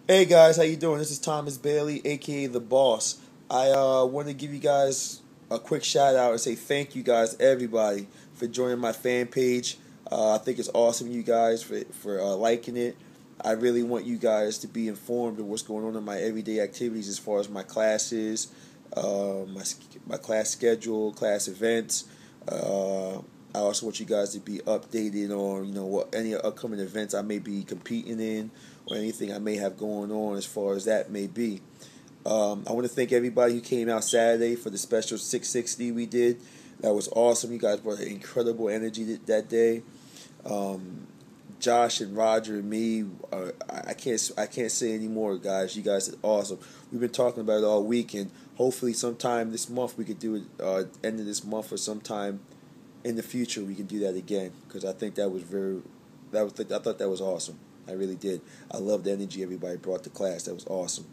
Hey guys, how you doing? This is Thomas Bailey, aka The Boss. I want to give you guys a quick shout out and say thank you guys, everybody, for joining my fan page. I think it's awesome, you guys, for liking it. I really want you guys to be informed of what's going on in my everyday activities as far as my classes, my class schedule, class events. I also want you guys to be updated on what any upcoming events I may be competing in or anything I may have going on as far as that may be. I want to thank everybody who came out Saturday for the special 660 we did. That was awesome. You guys brought an incredible energy that day. Um, Josh and Roger and me, I can't say anymore, guys. You guys are awesome. We've been talking about it all week, and hopefully sometime this month we could do it. End of this month or sometime in the future we can do that again, because I think I thought that was awesome. I really did. I love the energy everybody brought to class. That was awesome.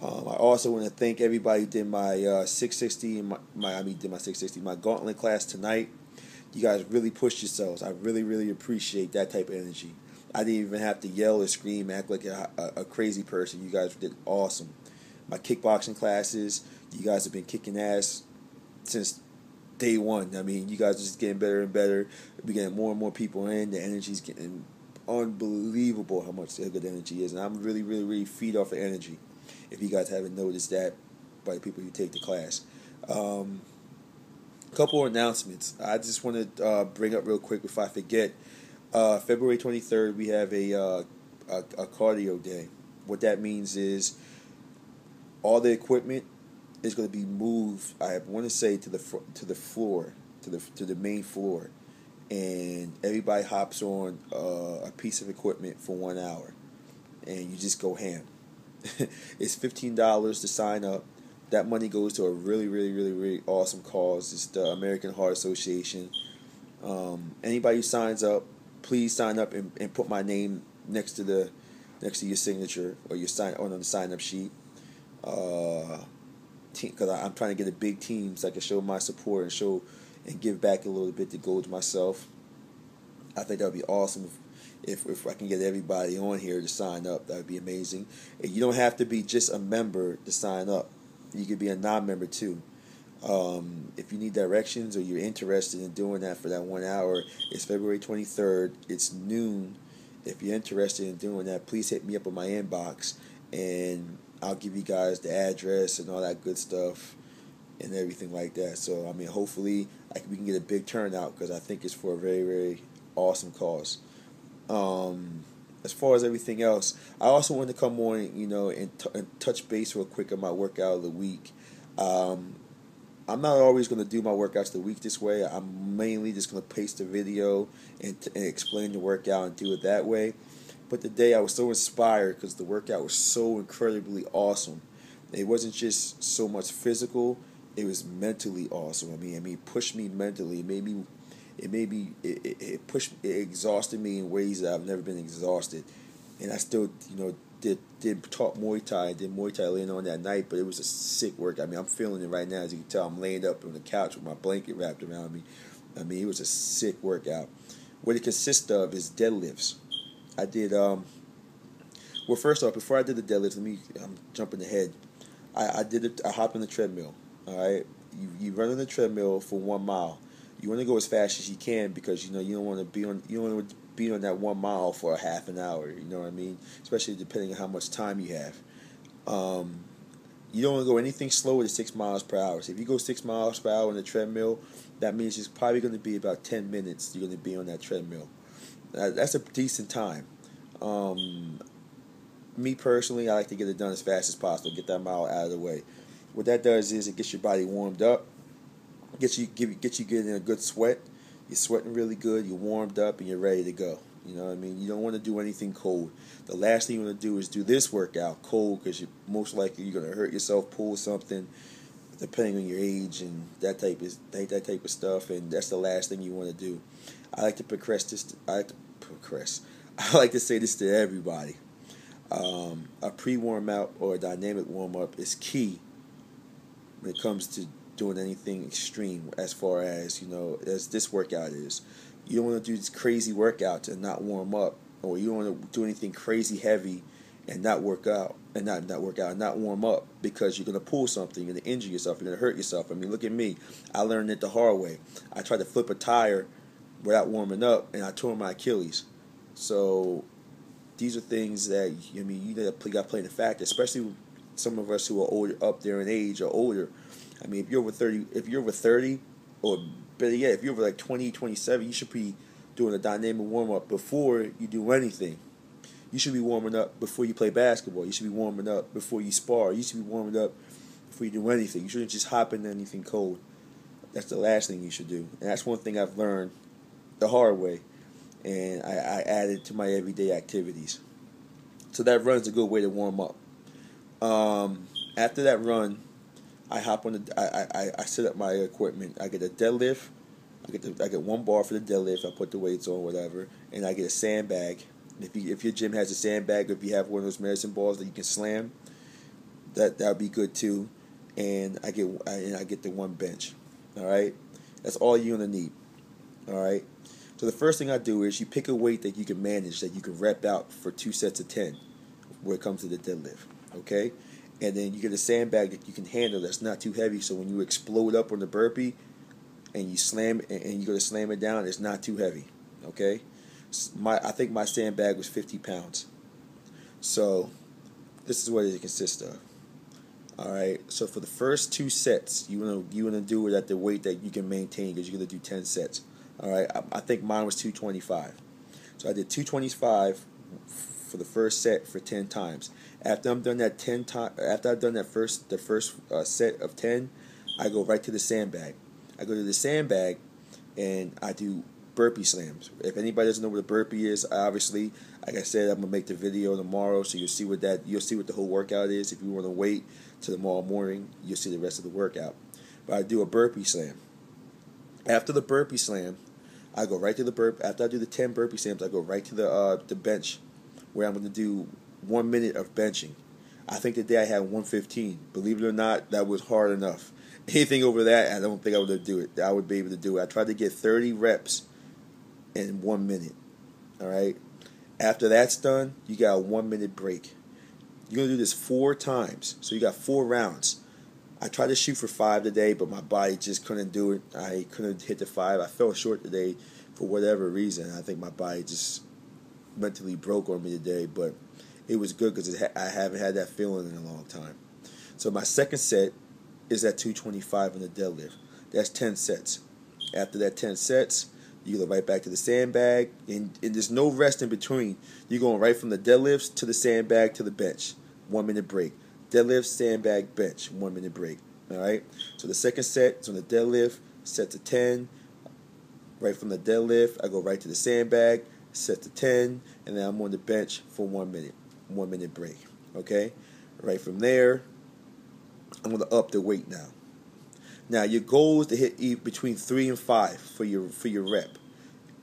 I also want to thank everybody who did my 660 and did my 660 my gauntlet class tonight. You guys really pushed yourselves. I really really appreciate that type of energy. I didn't even have to yell or scream, act like a crazy person. You guys did awesome. My kickboxing classes, you guys have been kicking ass since day one. I mean, you guys are just getting better and better. We're getting more and more people in. The energy's getting unbelievable how much good energy is. And I'm really, really, really feed off the energy. If you guys haven't noticed that by the people who take the class. Couple of announcements. I just want to bring up real quick before I forget. February 23rd, we have a cardio day. What that means is all the equipment is going to be moved. I want to say to the floor, to the main floor, and everybody hops on a piece of equipment for 1 hour, and you just go ham. It's $15 to sign up. That money goes to a really, really, really, really awesome cause. It's the American Heart Association. Anybody who signs up, please sign up and put my name next to your signature or your sign on the sign up sheet. Because I'm trying to get a big team so I can show my support and give back a little bit to go to myself. I think that would be awesome if I can get everybody on here to sign up. That would be amazing. And you don't have to be just a member to sign up. You could be a non-member too. If you need directions or you're interested in doing that for that 1 hour, it's February 23rd. It's noon. If you're interested in doing that, please hit me up on my inbox, and I'll give you guys the address and all that good stuff and everything like that. So, I mean, hopefully we can get a big turnout, because I think it's for a very, very awesome cause. As far as everything else, I also want to come on, and touch base real quick on my workout of the week. I'm not always going to do my workouts of the week this way. I'm mainly just going to paste a video and explain the workout and do it that way. But today I was so inspired because the workout was so incredibly awesome. It wasn't just so much physical; it was mentally awesome. It pushed me mentally. It pushed, it exhausted me in ways that I've never been exhausted. And I still, did taught Muay Thai. I did Muay Thai later on that night, but it was a sick workout. I'm feeling it right now. As you can tell, I'm laying up on the couch with my blanket wrapped around me. It was a sick workout. What it consists of is deadlifts. I did well, first off, before I did the deadlifts, I'm jumping ahead. I hopped on the treadmill. All right, you run on the treadmill for 1 mile. You want to go as fast as you can, because you don't want to be on that 1 mile for a half an hour. You know what I mean? Especially depending on how much time you have. You don't want to go anything slower than 6 miles per hour. So if you go 6 miles per hour on the treadmill, that means it's probably going to be about 10 minutes you're going to be on that treadmill. That's a decent time. Me personally, I like to get it done as fast as possible, get that mile out of the way. What that does is it gets your body warmed up, gets you getting a good sweat. You're sweating really good, you're warmed up, and you're ready to go. You know what I mean? You don't want to do anything cold. The last thing you want to do is do this workout cold, because most likely you're going to hurt yourself, pull something, depending on your age and that type of stuff. And that's the last thing you want to do. I like to progress. I like to say this to everybody. A pre-warm up or a dynamic warm up is key when it comes to doing anything extreme, as far as as this workout is. You don't want to do these crazy workouts and not warm up, or you don't want to do anything crazy heavy and not work out and not work out and not warm up because you're gonna pull something, you're gonna injure yourself, you're gonna hurt yourself. I mean, look at me. I learned it the hard way. I tried to flip a tire without warming up, and I tore my Achilles. So these are things that you got to play in the factor, especially some of us who are older, up there in age or older. I mean, if you're over 30, or better yet, if you're over like 20, 27, you should be doing a dynamic warm up before you do anything. You should be warming up before you play basketball. You should be warming up before you spar. You should be warming up before you do anything. You shouldn't just hop into anything cold. That's the last thing you should do. And that's one thing I've learned the hard way. And I added to my everyday activities. So that run's a good way to warm up. After that run, I hop on I set up my equipment. I get a deadlift. I get 1 bar for the deadlift. I put the weights on, whatever, and I get a sandbag. If your gym has a sandbag, or if you have one of those medicine balls that you can slam, that would be good too. And I get the 1 bench. All right, that's all you're gonna need. All right. So the first thing I do is you pick a weight that you can manage, that you can rep out for 2 sets of 10, where it comes to the deadlift. Okay, and then you get a sandbag that you can handle, that's not too heavy. So when you explode up on the burpee, and you slam and you go to slam it down, it's not too heavy. Okay, I think my sandbag was 50 pounds. So this is what it consists of. All right. So for the first 2 sets, you wanna do it at the weight that you can maintain, because you're gonna do 10 sets. All right. I think mine was 225. So I did 225 for the first set for 10 times. After I'm done that after I've done the first set of 10, I go right to the sandbag. I go to the sandbag and I do burpee slams. If anybody doesn't know what a burpee is, obviously, like I said, I'm gonna make the video tomorrow, so you'll see what the whole workout is. If you want to wait till tomorrow morning, you'll see the rest of the workout. But I do a burpee slam. After the burpee slam, I go right to the burp. After I do the 10 burpee slams, I go right to the bench, where I'm gonna do 1 minute of benching. I think the day I had 115. Believe it or not, that was hard enough. Anything over that, I don't think I would do it. I would be able to do it. I tried to get 30 reps in 1 minute. All right. After that's done, you got a 1 minute break. You're gonna do this 4 times, so you got 4 rounds. I tried to shoot for 5 today, but my body just couldn't do it. I couldn't hit the 5. I fell short today for whatever reason. I think my body just mentally broke on me today, but it was good because I haven't had that feeling in a long time. So my second set is at 225 on the deadlift. That's 10 sets. After that 10 sets, you go right back to the sandbag, and there's no rest in between. You're going right from the deadlifts to the sandbag to the bench. 1 minute break. Deadlift, sandbag, bench. 1 minute break. All right. So the second set is on the deadlift, set to 10. Right from the deadlift, I go right to the sandbag, set to 10, and then I'm on the bench for 1 minute. 1 minute break. Okay. Right from there, I'm going to up the weight now. Now your goal is to hit between 3 and 5 for your rep,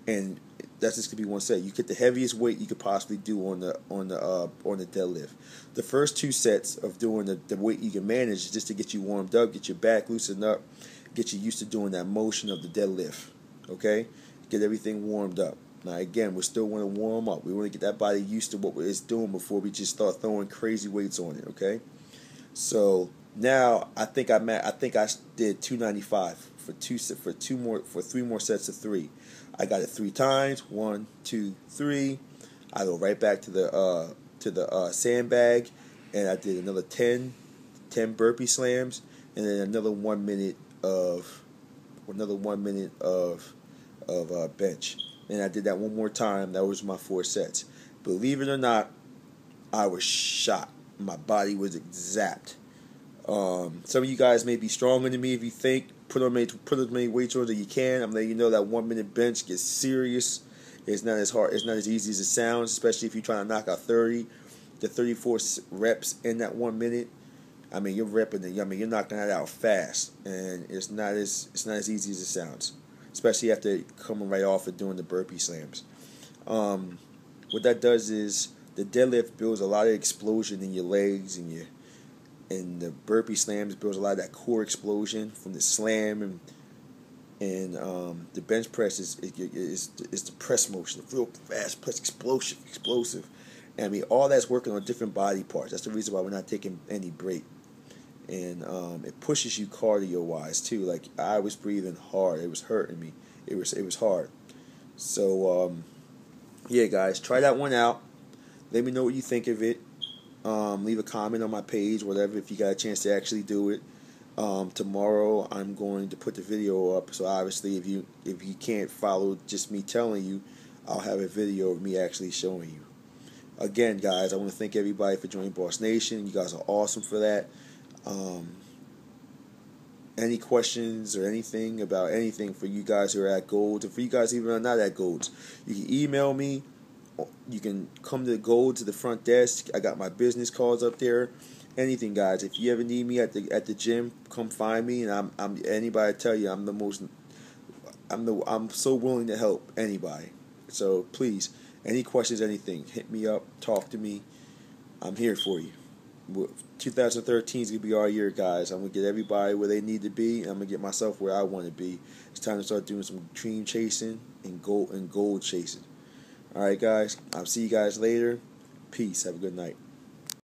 and that's just gonna be 1 set. You get the heaviest weight you could possibly do on the deadlift. The first 2 sets of doing the weight you can manage is just to get you warmed up, get your back loosened up, get you used to doing that motion of the deadlift. Okay, get everything warmed up. Now again, we still want to warm up. We want to get that body used to what it's doing before we just start throwing crazy weights on it. Okay, so now I think I did 295 for 3 more sets of 3. I got it 3 times. 1, 2, 3. I go right back to the sandbag, and I did another 10 burpee slams, and then another 1 minute of bench. And I did that 1 more time. That was my 4 sets. Believe it or not, I was shot. My body was zapped. Some of you guys may be stronger than me if you think. Put as many weights on as you can. I'm letting you know that 1 minute bench gets serious. It's not as hard. It's not as easy as it sounds, especially if you're trying to knock out 30 to 34 reps in that 1 minute. I mean, you're repping it. I mean, you're knocking that out fast, and it's not as easy as it sounds, especially after coming right off and doing the burpee slams. What that does is the deadlift builds a lot of explosion in your legs, and the burpee slams builds a lot of that core explosion from the slam, and the bench press is the press motion, the real fast press explosive, And I mean, all that's working on different body parts. That's the reason why we're not taking any break. And it pushes you cardio wise too. Like I was breathing hard. It was hurting me. It was hard. So yeah, guys, try that one out. Let me know what you think of it. Leave a comment on my page, whatever, if you got a chance to actually do it. Tomorrow I'm going to put the video up. So obviously, if you can't follow just me telling you, I'll have a video of me actually showing you. Again, guys, I want to thank everybody for joining Boss Nation. You guys are awesome for that. Any questions or anything about anything for you guys who are at Golds, or for you guys even who are not at Golds, you can email me. You can come to Golds to the front desk. I got my business cards up there. Anything, guys. If you ever need me at the gym, come find me. And I'm anybody tell you I'm so willing to help anybody. So please, any questions, anything, hit me up, talk to me. I'm here for you. 2013 is going to be our year, guys. I'm going to get everybody where they need to be, and I'm going to get myself where I want to be. It's time to start doing some dream chasing and gold chasing. Alright, guys. I'll see you guys later. Peace. Have a good night.